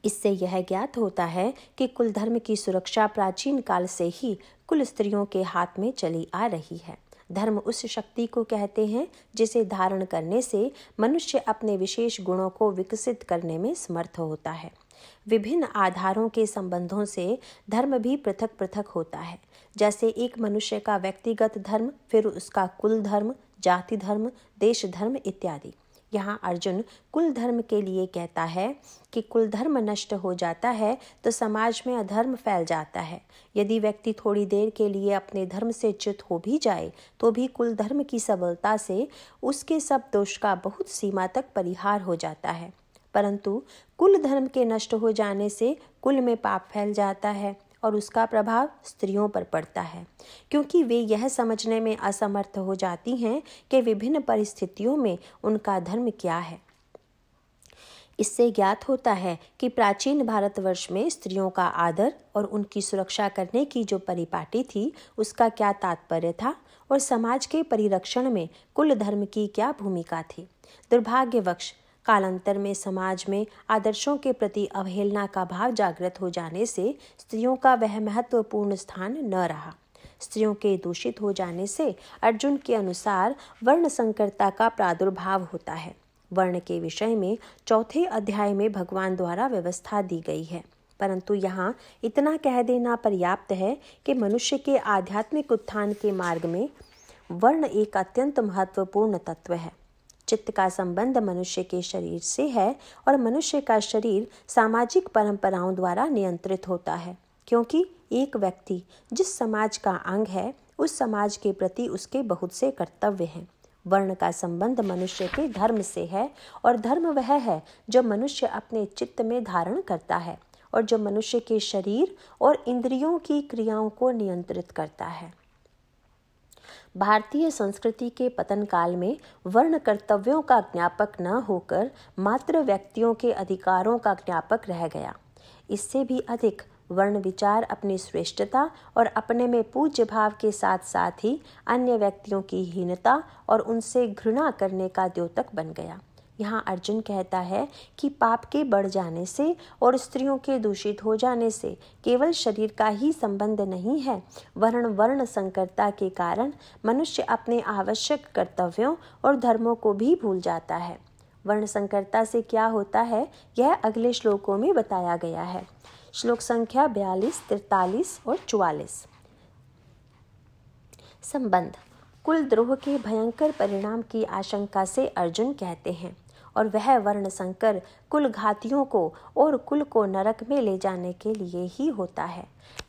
इससे यह ज्ञात होता है कि कुल धर्म की सुरक्षा प्राचीन काल से ही कुल स्त्रियों के हाथ में चली आ रही है। धर्म उस शक्ति को कहते हैं जिसे धारण करने से मनुष्य अपने विशेष गुणों को विकसित करने में समर्थ होता है। विभिन्न आधारों के संबंधों से धर्म भी पृथक पृथक होता है। जैसे एक मनुष्य का व्यक्तिगत धर्म, फिर उसका कुल धर्म, जाति धर्म, देश धर्म इत्यादि। यहाँ अर्जुन कुल धर्म के लिए कहता है कि कुल धर्म नष्ट हो जाता है तो समाज में अधर्म फैल जाता है। यदि व्यक्ति थोड़ी देर के लिए अपने धर्म से च्युत हो भी जाए तो भी कुल धर्म की सबलता से उसके सब दोष का बहुत सीमा तक परिहार हो जाता है। परंतु कुल धर्म के नष्ट हो जाने से कुल में पाप फैल जाता है और उसका प्रभाव स्त्रियों पर पड़ता है, क्योंकि वे यह समझने में असमर्थ हो जाती हैं कि विभिन्न परिस्थितियों में उनका धर्म क्या है। इससे ज्ञात होता है कि प्राचीन भारतवर्ष में स्त्रियों का आदर और उनकी सुरक्षा करने की जो परिपाटी थी उसका क्या तात्पर्य था और समाज के परिरक्षण में कुल धर्म की क्या भूमिका थी। दुर्भाग्यवश कालांतर में समाज में आदर्शों के प्रति अवहेलना का भाव जागृत हो जाने से स्त्रियों का वह महत्वपूर्ण स्थान न रहा। स्त्रियों के दूषित हो जाने से अर्जुन के अनुसार वर्ण संकरता का प्रादुर्भाव होता है। वर्ण के विषय में 4 अध्याय में भगवान द्वारा व्यवस्था दी गई है, परंतु यहाँ इतना कह देना पर्याप्त है कि मनुष्य के आध्यात्मिक उत्थान के मार्ग में वर्ण एक अत्यंत महत्वपूर्ण तत्व है। चित्त का संबंध मनुष्य के शरीर से है और मनुष्य का शरीर सामाजिक परंपराओं द्वारा नियंत्रित होता है, क्योंकि एक व्यक्ति जिस समाज का अंग है उस समाज के प्रति उसके बहुत से कर्तव्य हैं। वर्ण का संबंध मनुष्य के धर्म से है और धर्म वह है जो मनुष्य अपने चित्त में धारण करता है और जो मनुष्य के शरीर और इंद्रियों की क्रियाओं को नियंत्रित करता है। भारतीय संस्कृति के पतन काल में वर्ण कर्तव्यों का ज्ञापक न होकर मात्र व्यक्तियों के अधिकारों का ज्ञापक रह गया। इससे भी अधिक वर्ण विचार अपनी श्रेष्ठता और अपने में पूज्य भाव के साथ साथ ही अन्य व्यक्तियों की हीनता और उनसे घृणा करने का द्योतक बन गया। यहाँ अर्जुन कहता है कि पाप के बढ़ जाने से और स्त्रियों के दूषित हो जाने से केवल शरीर का ही संबंध नहीं है, वर्ण संकरता के कारण मनुष्य अपने आवश्यक कर्तव्यों और धर्मों को भी भूल जाता है। वर्ण संकरता से क्या होता है यह अगले श्लोकों में बताया गया है। श्लोक संख्या 42, 43 और 44। संबंध कुलद्रोह के भयंकर परिणाम की आशंका से अर्जुन कहते हैं, और वह वर्ण संकर कुल घातियों को और कुल को नरक में ले जाने के लिए ही होता है।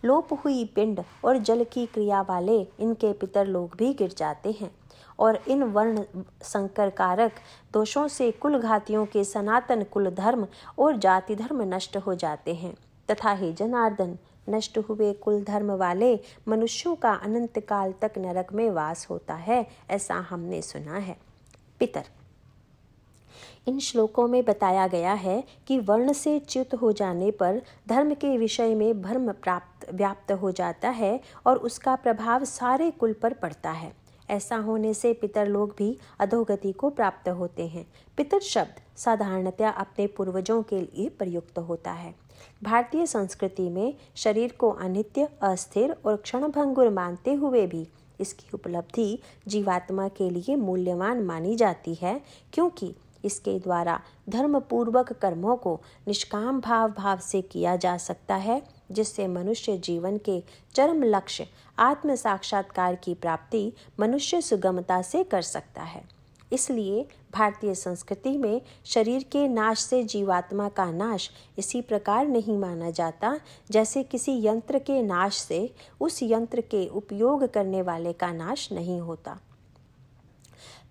लोप हुई पिंड और जल की क्रिया वाले इनके पितर लोग भी गिर जाते हैं और इन वर्ण संकर कारक दोषों से कुल घातियों के सनातन कुल धर्म और जाति धर्म नष्ट हो जाते हैं तथा हे जनार्दन, नष्ट हुए कुल धर्म वाले मनुष्यों का अनंत काल तक नरक में वास होता है, ऐसा हमने सुना है। पितर। इन श्लोकों में बताया गया है कि वर्ण से च्युत हो जाने पर धर्म के विषय में भ्रम व्याप्त हो जाता है और उसका प्रभाव सारे कुल पर पड़ता है। ऐसा होने से पितर लोग भी अधोगति को प्राप्त होते हैं। पितर शब्द साधारणतया अपने पूर्वजों के लिए प्रयुक्त होता है। भारतीय संस्कृति में शरीर को अनित्य, अस्थिर और क्षणभंगुर मानते हुए भी इसकी उपलब्धि जीवात्मा के लिए मूल्यवान मानी जाती है, क्योंकि इसके द्वारा धर्मपूर्वक कर्मों को निष्काम भाव से किया जा सकता है, जिससे मनुष्य जीवन के चरम लक्ष्य आत्म साक्षात्कार की प्राप्ति मनुष्य सुगमता से कर सकता है। इसलिए भारतीय संस्कृति में शरीर के नाश से जीवात्मा का नाश इसी प्रकार नहीं माना जाता जैसे किसी यंत्र के नाश से उस यंत्र के उपयोग करने वाले का नाश नहीं होता।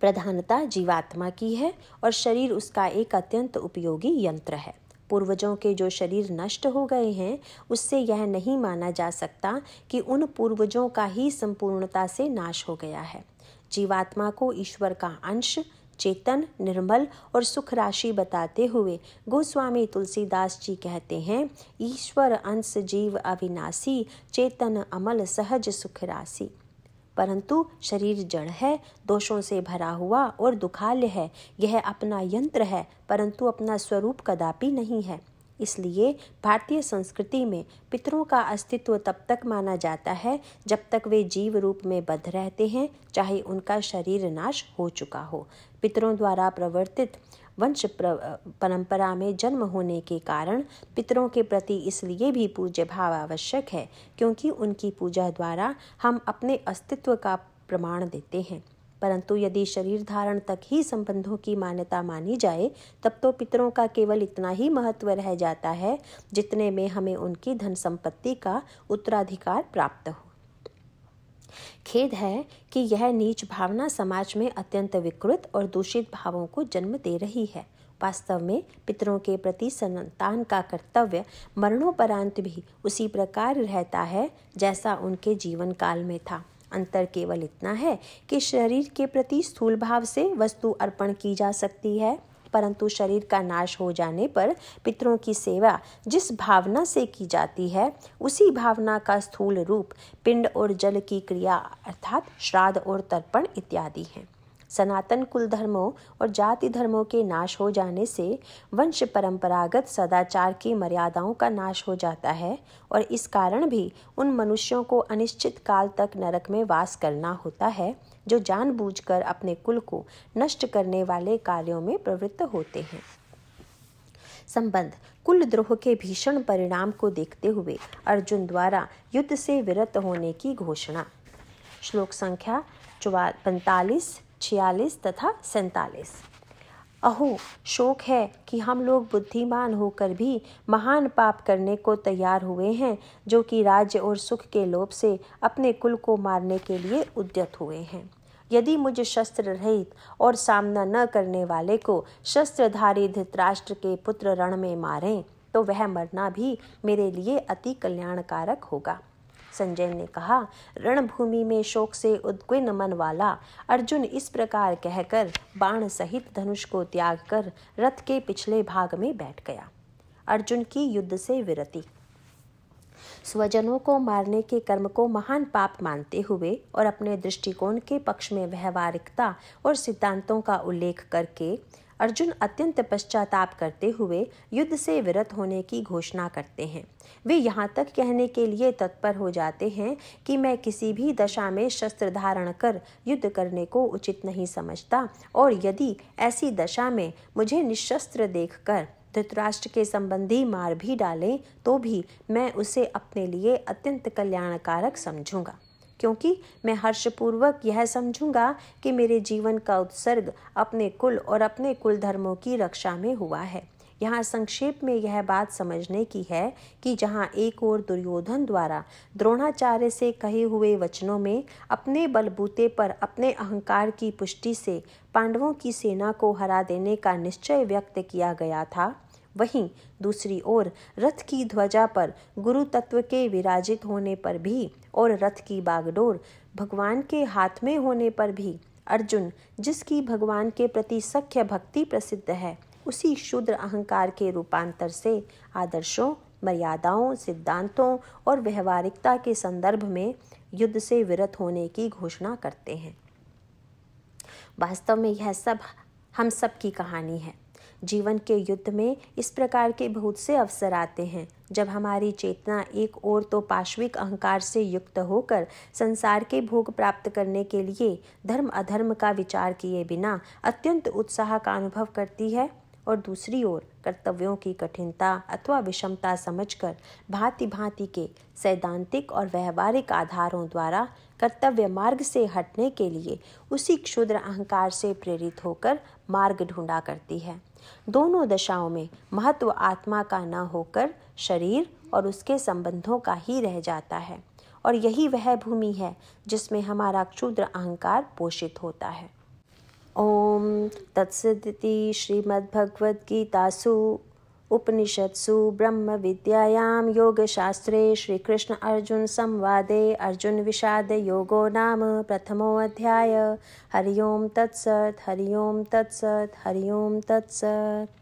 प्रधानता जीवात्मा की है और शरीर उसका एक अत्यंत उपयोगी यंत्र है। पूर्वजों के जो शरीर नष्ट हो गए हैं, उससे यह नहीं माना जा सकता कि उन पूर्वजों का ही संपूर्णता से नाश हो गया है। जीवात्मा को ईश्वर का अंश, चेतन, निर्मल और सुख राशि बताते हुए गोस्वामी तुलसीदास जी कहते हैं, ईश्वर अंश जीव अविनाशी, चेतन अमल सहज सुख राशि। परंतु शरीर जड़ है, दोषों से भरा हुआ और दुखाल्य है। यह अपना यंत्र है, परंतु अपना स्वरूप कदापि नहीं है। इसलिए भारतीय संस्कृति में पितरों का अस्तित्व तब तक माना जाता है जब तक वे जीव रूप में बद्ध रहते हैं, चाहे उनका शरीर नाश हो चुका हो। पितरों द्वारा प्रवर्तित वंश परंपरा में जन्म होने के कारण पितरों के प्रति इसलिए भी पूज्य भाव आवश्यक है, क्योंकि उनकी पूजा द्वारा हम अपने अस्तित्व का प्रमाण देते हैं। परंतु यदि शरीर धारण तक ही संबंधों की मान्यता मानी जाए, तब तो पितरों का केवल इतना ही महत्व रह जाता है जितने में हमें उनकी धन संपत्ति का उत्तराधिकार प्राप्त हो। खेद है कि यह नीच भावना समाज में अत्यंत विकृत और दूषित भावों को जन्म दे रही है। वास्तव में पितरों के प्रति संतान का कर्तव्य मरणोपरांत भी उसी प्रकार रहता है जैसा उनके जीवन काल में था। अंतर केवल इतना है कि शरीर के प्रति स्थूल भाव से वस्तु अर्पण की जा सकती है, परंतु शरीर का नाश हो जाने पर पितरों की सेवा जिस भावना से की जाती है, उसी भावना का स्थूल रूप पिंड और जल की क्रिया अर्थात श्राद्ध और तर्पण इत्यादि हैं। सनातन कुल धर्मों और जाति धर्मों के नाश हो जाने से वंश परंपरागत सदाचार की मर्यादाओं का नाश हो जाता है और इस कारण भी उन मनुष्यों को अनिश्चित काल तक नरक में वास करना होता है जो जानबूझकर अपने कुल को नष्ट करने वाले कार्यों में प्रवृत्त होते हैं। संबंध कुल द्रोह के भीषण परिणाम को देखते हुए अर्जुन द्वारा युद्ध से विरत होने की घोषणा। श्लोक संख्या 45, 46 तथा 47। अहो, शोक है कि हम लोग बुद्धिमान होकर भी महान पाप करने को तैयार हुए हैं, जो कि राज्य और सुख के लोभ से अपने कुल को मारने के लिए उद्यत हुए हैं। यदि मुझे शस्त्र रहित और सामना न करने वाले को शस्त्रधारी धृतराष्ट्र के पुत्र रण में मारें तो वह मरना भी मेरे लिए अति कल्याणकारक होगा। संजय ने कहा, रणभूमि में शोक से उद्विग्न मन वाला अर्जुन इस प्रकार कहकर बाण सहित धनुष को त्याग कर रथ के पिछले भाग में बैठ गया। अर्जुन की युद्ध से विरति। स्वजनों को मारने के कर्म को महान पाप मानते हुए और अपने दृष्टिकोण के पक्ष में व्यवहारिकता और सिद्धांतों का उल्लेख करके अर्जुन अत्यंत पश्चाताप करते हुए युद्ध से विरत होने की घोषणा करते हैं। वे यहाँ तक कहने के लिए तत्पर हो जाते हैं कि मैं किसी भी दशा में शस्त्र धारण कर युद्ध करने को उचित नहीं समझता और यदि ऐसी दशा में मुझे निशस्त्र देखकर धृतराष्ट्र के संबंधी मार भी डालें तो भी मैं उसे अपने लिए अत्यंत कल्याणकारक समझूंगा, क्योंकि मैं हर्षपूर्वक यह समझूंगा कि मेरे जीवन का उत्सर्ग अपने कुल और अपने कुल धर्मों की रक्षा में हुआ है। यहाँ संक्षेप में यह बात समझने की है कि जहाँ एक ओर दुर्योधन द्वारा द्रोणाचार्य से कहे हुए वचनों में अपने बलबूते पर अपने अहंकार की पुष्टि से पांडवों की सेना को हरा देने का निश्चय व्यक्त किया गया था, वहीं दूसरी ओर रथ की ध्वजा पर गुरु तत्व के विराजित होने पर भी और रथ की बागडोर भगवान के हाथ में होने पर भी अर्जुन, जिसकी भगवान के प्रति सख्य भक्ति प्रसिद्ध है, उसी शूद्र अहंकार के रूपांतर से आदर्शों, मर्यादाओं, सिद्धांतों और व्यवहारिकता के संदर्भ में युद्ध से विरत होने की घोषणा करते हैं। वास्तव में यह सब हम सब की कहानी है। जीवन के युद्ध में इस प्रकार के बहुत से अवसर आते हैं जब हमारी चेतना एक ओर तो पाश्विक अहंकार से युक्त होकर संसार के भोग प्राप्त करने के लिए धर्म अधर्म का विचार किए बिना अत्यंत उत्साह का अनुभव करती है और दूसरी ओर कर्तव्यों की कठिनता अथवा विषमता समझकर भांति भांति के सैद्धांतिक और व्यवहारिक आधारों द्वारा कर्तव्य मार्ग से हटने के लिए उसी क्षुद्र अहंकार से प्रेरित होकर मार्ग ढूंढा करती है। दोनों दशाओं में महत्व आत्मा का न होकर शरीर और उसके संबंधों का ही रह जाता है और यही वह भूमि है जिसमें हमारा क्षुद्र अहंकार पोषित होता है। ओम तत्सदिति श्रीमद्भगवद्गीतासु उपनिषत्सु ब्रह्म विद्यायां योगशास्त्रे श्रीकृष्ण अर्जुन संवादे अर्जुन विषाद योगो नाम प्रथमोऽध्याय। हरि ओम तत्सत्, हरि ओम तत्सत्, हरि ओम तत्सत्।